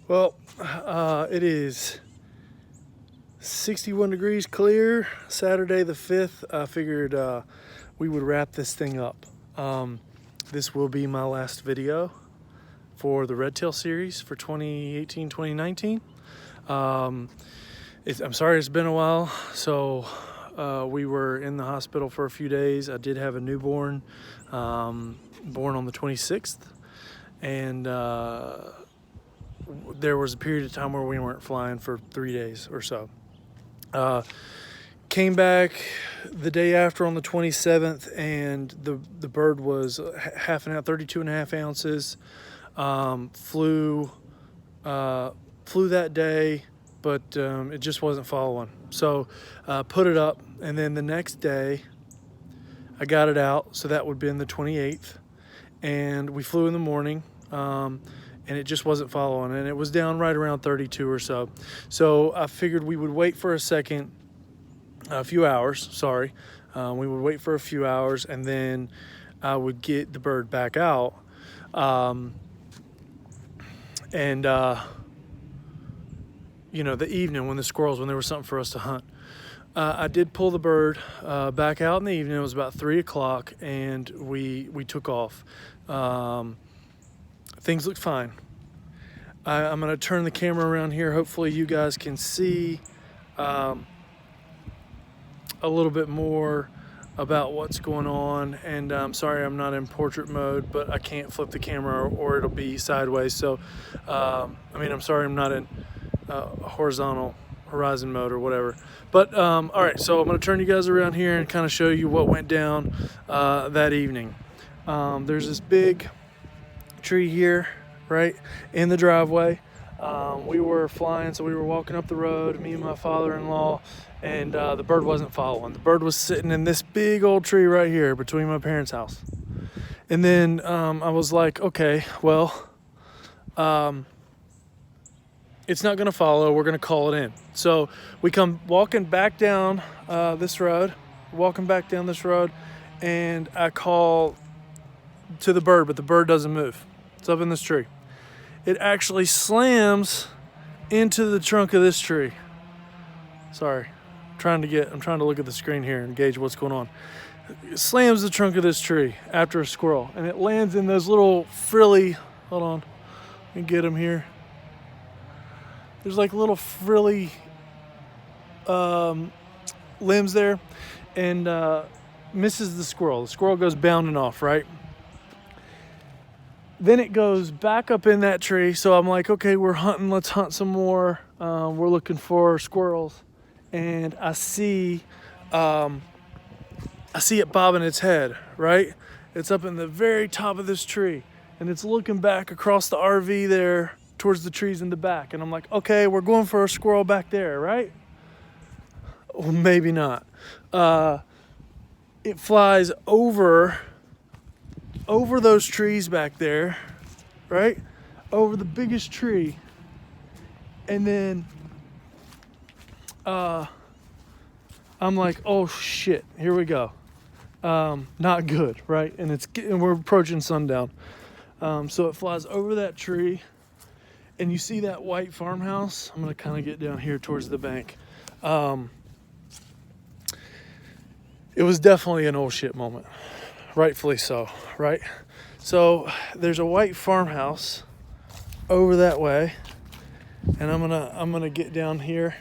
Well, it is 61 degrees clear, Saturday the 5th. I figured we would wrap this thing up. This will be my last video for the Red Tail series for 2018-2019. I'm sorry it's been a while. So we were in the hospital for a few days. I did have a newborn, born on the 26th. And there was a period of time where we weren't flying for 3 days or so. Came back the day after on the 27th, and the bird was half and half, 32 and a half ounces. Flew that day, but it just wasn't following. So put it up, and then the next day I got it out. So that would have been the 28th, and we flew in the morning. And it just wasn't following, and it was down right around 32 or so. So I figured we would wait for a few hours, sorry. We would wait for a few hours, and then I would get the bird back out. You know, the evening when there was something for us to hunt. I did pull the bird back out in the evening. It was about 3 o'clock, and we took off. Things look fine. I'm going to turn the camera around here. Hopefully you guys can see a little bit more about what's going on. And I'm sorry I'm not in portrait mode, but I can't flip the camera or it'll be sideways. So, I'm sorry I'm not in horizon mode or whatever. But all right, so I'm going to turn you guys around here and kind of show you what went down that evening. There's this big tree here, right in the driveway. We were flying, so we were walking up the road, me and my father-in-law, and the bird wasn't following. The bird was sitting in this big old tree right here between my parents' house. And then I was like, okay, well, it's not gonna follow. We're gonna call it in. So we come walking back down this road, and I call to the bird, but the bird doesn't move. It's up in this tree. It actually slams into the trunk of this tree. Sorry, I'm trying to look at the screen here and gauge what's going on. It slams the trunk of this tree after a squirrel, and it lands in those little frilly, hold on, let me get them here. There's like little frilly limbs there, and misses the squirrel. The squirrel goes bounding off, right? Then it goes back up in that tree. So I'm like, okay, we're hunting. Let's hunt some more. We're looking for squirrels. And I see it bobbing its head, right? It's up in the very top of this tree. And it's looking back across the RV there towards the trees in the back. And I'm like, okay, we're going for a squirrel back there, right? Well, maybe not. It flies over those trees back there, right? Over the biggest tree. And then I'm like, oh shit, here we go. Not good, right? And we're approaching sundown. So it flies over that tree, and you see that white farmhouse. I'm gonna kind of get down here towards the bank. It was definitely an old shit moment. Rightfully so, right? So there's a white farmhouse over that way, and I'm gonna get down here.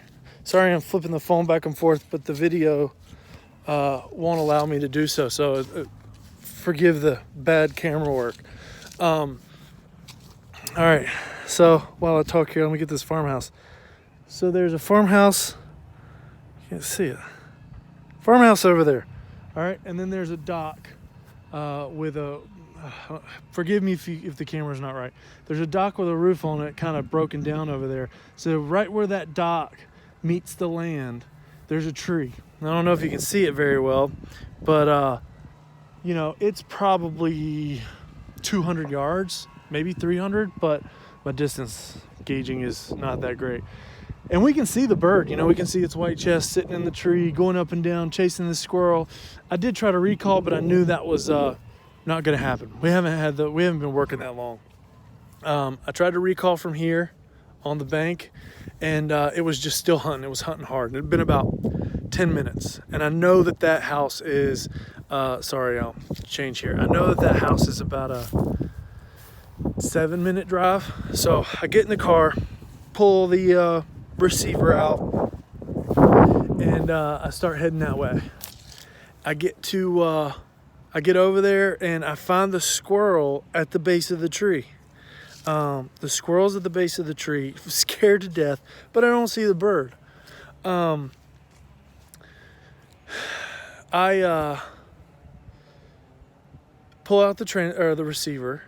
Sorry, I'm flipping the phone back and forth, but the video won't allow me to do so. So forgive the bad camera work. All right. So while I talk here, let me get this farmhouse. So there's a farmhouse. You can't see it. Farmhouse over there. All right, and then there's a dock. With a forgive me if the camera's not right. There's a dock with a roof on it, kind of broken down over there. So right where that dock meets the land, there's a tree. I don't know if you can see it very well, but you know, it's probably 200 yards, maybe 300, but my distance gauging is not that great. And we can see the bird, you know, we can see its white chest sitting in the tree, going up and down, chasing the squirrel. I did try to recall, but I knew that was not going to happen. We haven't been working that long. I tried to recall from here on the bank, and it was just still hunting. It was hunting hard. It had been about 10 minutes, and I know that house is, sorry, I'll change here. I know that house is about a 7-minute drive. So I get in the car, pull the receiver out, and I start heading that way. I get over there and I find the squirrel at the base of the tree. The squirrel's at the base of the tree, scared to death, but I don't see the bird. I pull out the receiver.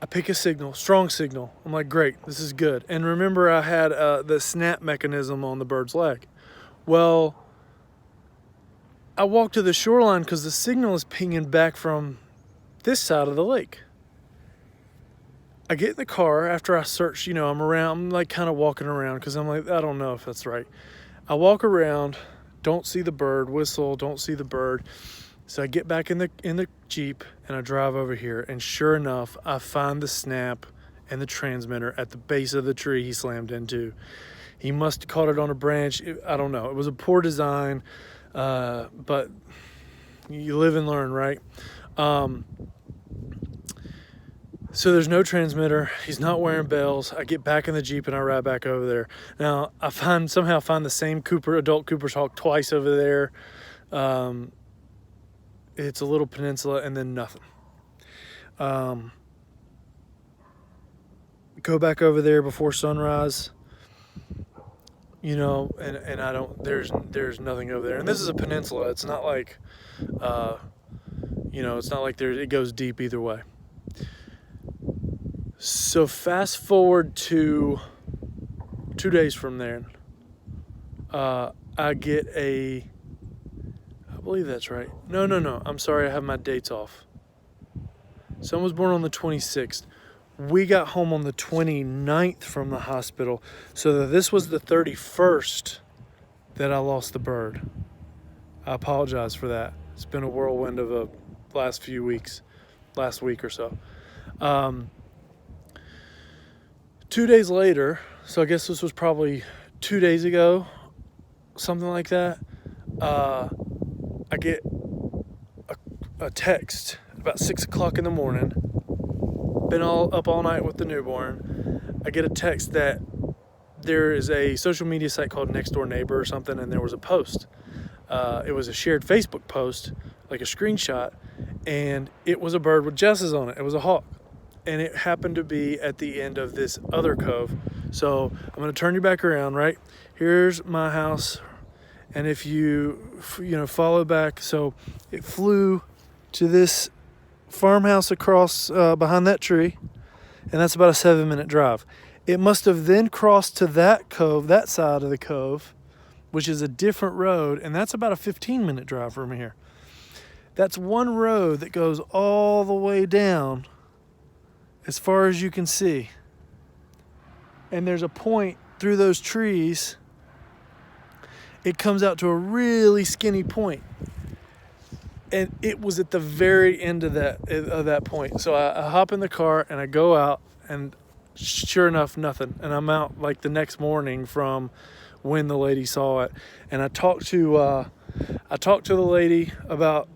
I pick a signal, strong signal. I'm like, great, this is good. And remember, I had the snap mechanism on the bird's leg. Well, I walk to the shoreline because the signal is pinging back from this side of the lake. I get in the car after I search, I'm around, I'm like kind of walking around because I'm like, I don't know if that's right. I walk around, don't see the bird, whistle, don't see the bird. So I get back in the Jeep and I drive over here, and sure enough, I find the snap and the transmitter at the base of the tree he slammed into. He must have caught it on a branch. I don't know. It was a poor design, but you live and learn, right? So there's no transmitter. He's not wearing bells. I get back in the Jeep and I ride back over there. Now I somehow find the same adult Cooper's hawk twice over there. It's a little peninsula and then nothing. Go back over there before sunrise, and I don't, there's nothing over there. And this is a peninsula. It's not like, it's not like it goes deep either way. So fast forward to 2 days from there, I get I believe that's right. No. I'm sorry, I have my dates off. Son was born on the 26th. We got home on the 29th from the hospital. So this was the 31st that I lost the bird. I apologize for that. It's been a whirlwind of a last week or so. 2 days later, so I guess this was probably 2 days ago, something like that. I get a text about 6 o'clock in the morning. Been up all night with the newborn. I get a text that there is a social media site called Next Door Neighbor or something, and there was a post. It was a shared Facebook post, like a screenshot, and it was a bird with Jess's on it. It was a hawk, and it happened to be at the end of this other cove. So I'm going to turn you back around, right? Here's my house. And if you follow back, so it flew to this farmhouse across behind that tree, and that's about a 7-minute drive. It must have then crossed to that cove, that side of the cove, which is a different road, and that's about a 15-minute drive from here. That's one road that goes all the way down as far as you can see. And there's a point through those trees. It comes out to a really skinny point. And it was at the very end of that point. So I hop in the car and I go out, and sure enough, nothing. And I'm out like the next morning from when the lady saw it. And I talked to the lady about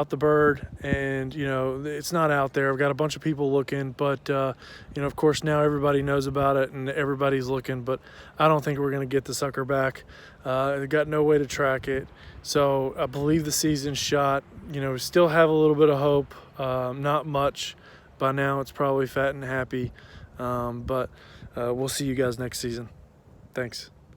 the bird, and it's not out there. I've got a bunch of people looking, but of course now everybody knows about it and everybody's looking, but I don't think we're going to get the sucker back. They've got no way to track it, so I believe the season's shot. We still have a little bit of hope, not much. By now it's probably fat and happy, but we'll see you guys next season. Thanks.